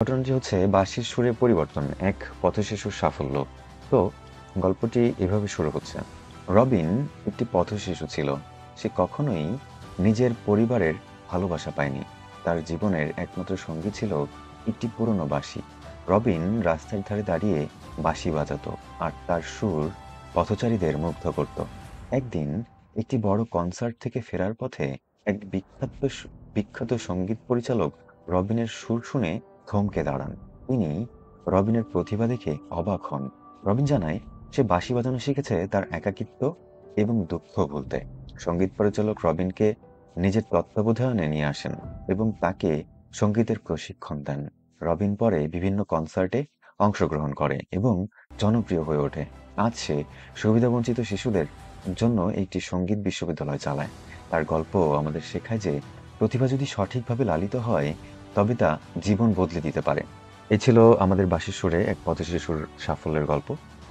ঘটনাটি হচ্ছে বাঁশির সুরে পরিবর্তন, এক পথশিশুর সাফল্য। তো গল্পটি এভাবে শুরু হচ্ছে। রবিন একটি পথশিশু ছিল। সে কখনোই নিজের পরিবারের ভালোবাসা পায়নি। তার জীবনের একমাত্র সঙ্গী ছিল একটি পুরনো বাঁশি। রবিন রাস্তার ধারে দাঁড়িয়ে বাঁশি বাজাতো, আর তার সুর পথচারীদের মুগ্ধ করত। একদিন একটি বড় কনসার্ট থেকে ফেরার পথে এক বিখ্যাত সঙ্গীত পরিচালক রবিনের সুর শুনে থমকে দাঁড়ান। তিনি রবিনের প্রতিভা দেখে অবাক হন। রবিন জানায় সে বাঁশি বাজানো শিখেছে তার একাকিত্ব এবং দুঃখ ভুলতে। সঙ্গীত পরিচালক রবিনকে নিজের তত্ত্বাবধানে নিয়ে আসেন এবং তাকে সঙ্গীতের প্রশিক্ষণ দেন। রবিন পরে বিভিন্ন কনসার্টে অংশগ্রহণ করে এবং জনপ্রিয় হয়ে ওঠে। আজ সে সুবিধাবঞ্চিত শিশুদের জন্য একটি সঙ্গীত বিশ্ববিদ্যালয় চালায়। তার গল্প আমাদের শেখায় যে প্রতিভা যদি সঠিকভাবে লালিত হয় তবে তা জীবন বদলে দিতে পারে। এই ছিল আমাদের বাঁশির সুরে এক পথশিশুর সাফল্যের গল্প।